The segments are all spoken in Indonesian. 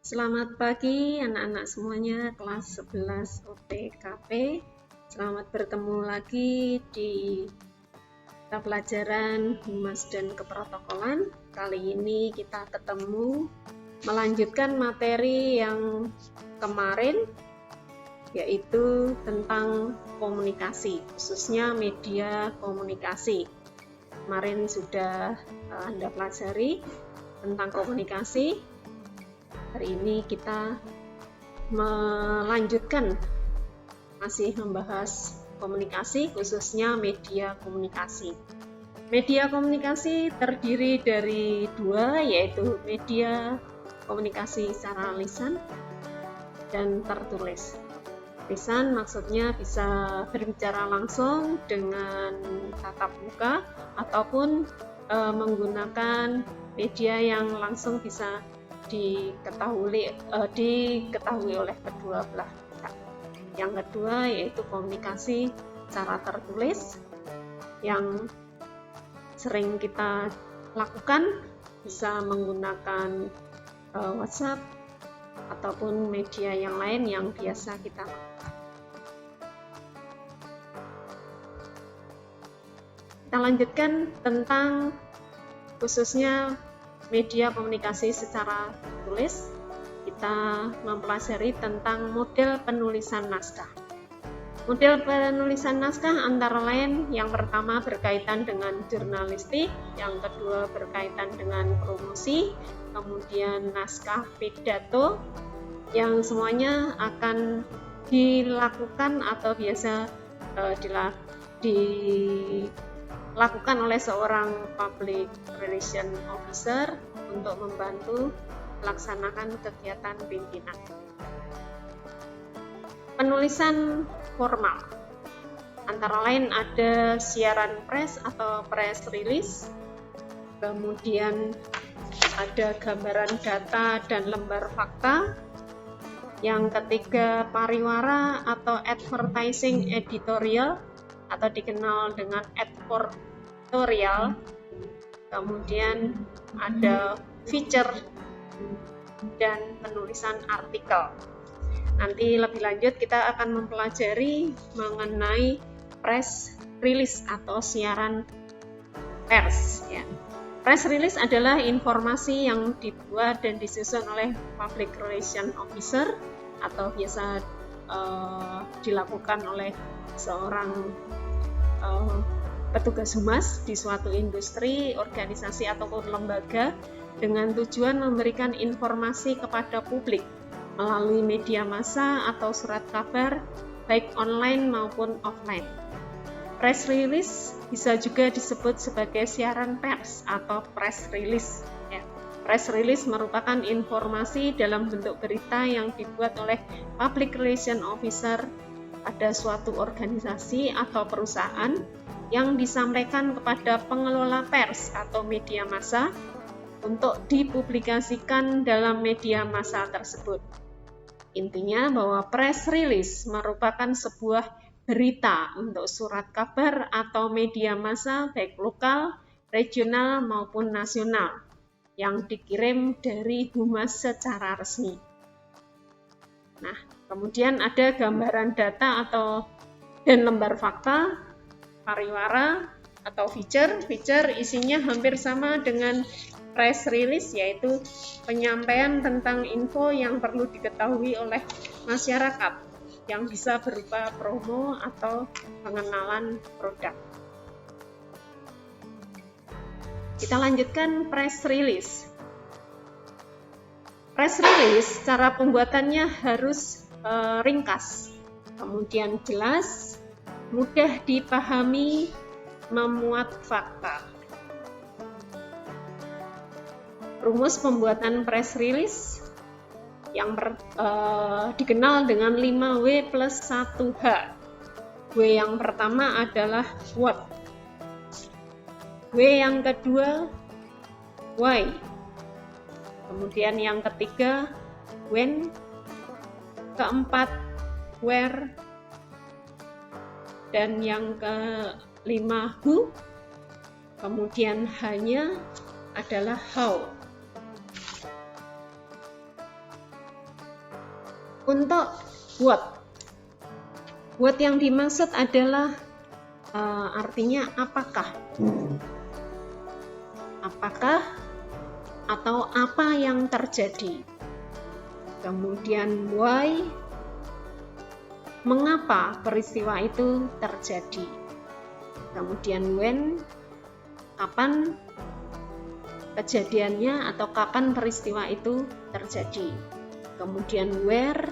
Selamat pagi anak-anak semuanya kelas 11 OTKP. Selamat bertemu lagi di mata pelajaran Humas dan Keprotokolan. Kali ini kita ketemu melanjutkan materi yang kemarin, yaitu tentang komunikasi, khususnya media komunikasi. Kemarin sudah Anda pelajari tentang komunikasi. Hari ini kita melanjutkan, masih membahas komunikasi, khususnya media komunikasi. Media komunikasi terdiri dari dua, yaitu media komunikasi secara lisan dan tertulis. Lisan maksudnya bisa berbicara langsung dengan tatap muka ataupun menggunakan media yang langsung bisa diketahui oleh kedua belah pihak. Yang kedua yaitu komunikasi secara tertulis yang sering kita lakukan, bisa menggunakan WhatsApp ataupun media yang lain yang biasa kita lakukan. Kita lanjutkan tentang khususnya media komunikasi secara tulis. Kita mempelajari tentang model penulisan naskah. Model penulisan naskah antara lain yang pertama berkaitan dengan jurnalistik, yang kedua berkaitan dengan promosi, kemudian naskah pidato, yang semuanya akan dilakukan atau biasa dilakukan oleh seorang public relation officer untuk membantu melaksanakan kegiatan pimpinan. Penulisan formal antara lain ada siaran pers atau press release, kemudian ada gambaran data dan lembar fakta, yang ketiga pariwara atau advertising editorial atau dikenal dengan advertorial, kemudian ada feature dan penulisan artikel. Nanti lebih lanjut kita akan mempelajari mengenai press release atau siaran pers. Ya. Press release adalah informasi yang dibuat dan disusun oleh public relation officer atau biasa dilakukan oleh seorang petugas humas di suatu industri, organisasi ataupun lembaga dengan tujuan memberikan informasi kepada publik melalui media massa atau surat kabar baik online maupun offline. Press release bisa juga disebut sebagai siaran pers atau press release. Ya. Press release merupakan informasi dalam bentuk berita yang dibuat oleh public relation officer pada suatu organisasi atau perusahaan yang disampaikan kepada pengelola pers atau media massa untuk dipublikasikan dalam media massa tersebut. Intinya bahwa press release merupakan sebuah berita untuk surat kabar atau media massa baik lokal, regional maupun nasional yang dikirim dari humas secara resmi. Nah, kemudian ada gambaran data dan lembar fakta, pariwara atau feature. Feature isinya hampir sama dengan press release, yaitu penyampaian tentang info yang perlu diketahui oleh masyarakat yang bisa berupa promo atau pengenalan produk. Kita lanjutkan press release. Press release cara pembuatannya harus ringkas, kemudian jelas, mudah dipahami, memuat fakta. Rumus pembuatan press release yang dikenal dengan 5W plus 1H. W yang pertama adalah what. W yang kedua why. Kemudian yang ketiga when. Keempat where. Dan yang kelima who. Kemudian hanya adalah how. Untuk what yang dimaksud adalah artinya apakah atau apa yang terjadi. Kemudian why, mengapa peristiwa itu terjadi. Kemudian when, kapan kejadiannya atau kapan peristiwa itu terjadi. Kemudian where,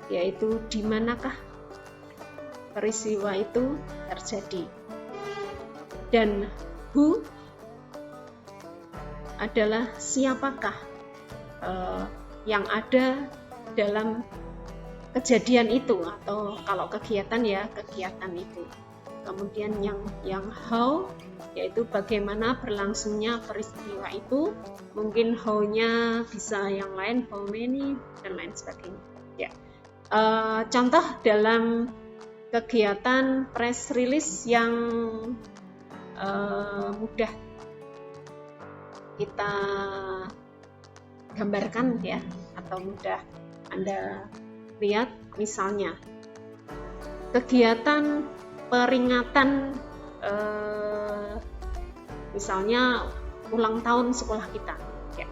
yaitu di manakah peristiwa itu terjadi. Dan who adalah siapakah yang ada dalam kejadian itu, atau kalau kegiatan ya kegiatan itu. Kemudian yang how, yaitu bagaimana berlangsungnya peristiwa itu. Mungkin how-nya bisa yang lain, how many dan lain sebagainya. Ya. Contoh dalam kegiatan press release yang mudah kita gambarkan ya, atau mudah Anda lihat, misalnya kegiatan peringatan misalnya ulang tahun sekolah kita ya.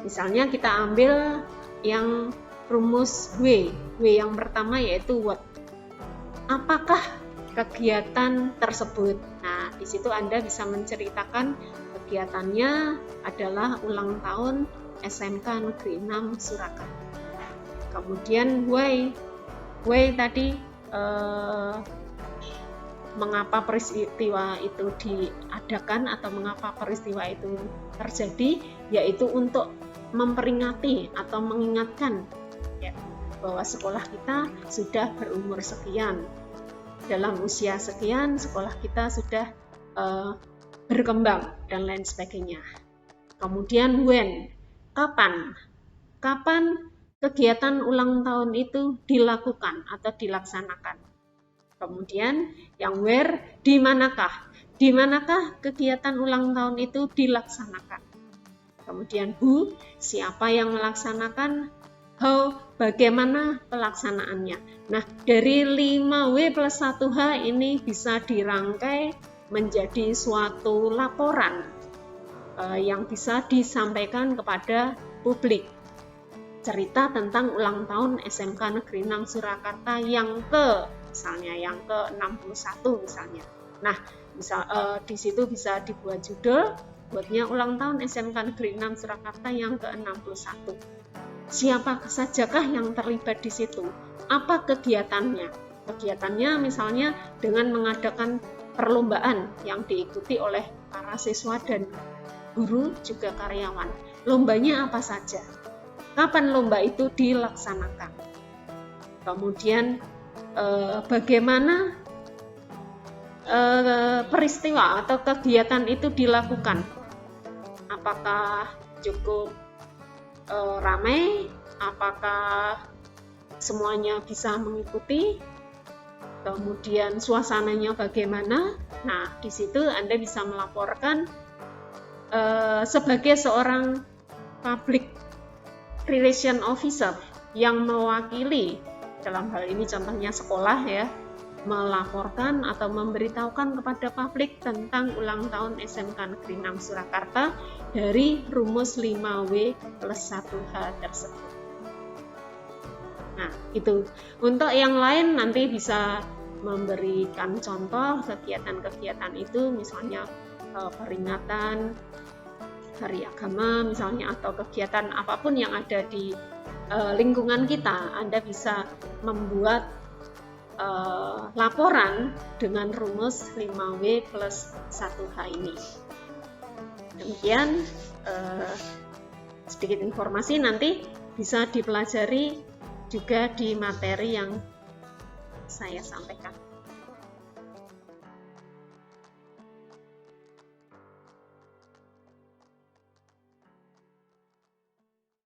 Misalnya kita ambil yang rumus W yang pertama yaitu what. Apakah kegiatan tersebut? Nah, di situ Anda bisa menceritakan kegiatannya adalah ulang tahun SMK Negeri 6 Surakarta. Kemudian why tadi mengapa peristiwa itu diadakan atau mengapa peristiwa itu terjadi, yaitu untuk memperingati atau mengingatkan ya, bahwa sekolah kita sudah berumur sekian, dalam usia sekian sekolah kita sudah berkembang dan lain sebagainya. Kemudian when, kapan kegiatan ulang tahun itu dilakukan atau dilaksanakan. Kemudian yang where, di manakah kegiatan ulang tahun itu dilaksanakan. Kemudian who, siapa yang melaksanakan. How, bagaimana pelaksanaannya. Nah, dari 5W plus 1H ini bisa dirangkai menjadi suatu laporan yang bisa disampaikan kepada publik. Cerita tentang ulang tahun SMK Negeri 6 Surakarta yang ke-61 misalnya. Nah, di situ bisa dibuat judul, buatnya ulang tahun SMK Negeri 6 Surakarta yang ke-61. Siapa sajakah yang terlibat di situ? Apa kegiatannya? Kegiatannya misalnya dengan mengadakan perlombaan yang diikuti oleh para siswa dan guru juga karyawan. Lombanya apa saja? Kapan lomba itu dilaksanakan? Kemudian bagaimana peristiwa atau kegiatan itu dilakukan? Apakah cukup ramai? Apakah semuanya bisa mengikuti? Kemudian suasananya bagaimana? Nah, di situ Anda bisa melaporkan sebagai seorang public relation officer yang mewakili, dalam hal ini contohnya sekolah ya, melaporkan atau memberitahukan kepada publik tentang ulang tahun SMK Negeri 6 Surakarta dari rumus 5W plus 1H tersebut. Nah, itu. Untuk yang lain nanti bisa memberikan contoh kegiatan-kegiatan itu, misalnya peringatan hari agama misalnya, atau kegiatan apapun yang ada di lingkungan kita. Anda bisa membuat laporan dengan rumus 5W plus 1H ini. Demikian sedikit informasi, nanti bisa dipelajari juga di materi yang saya sampaikan.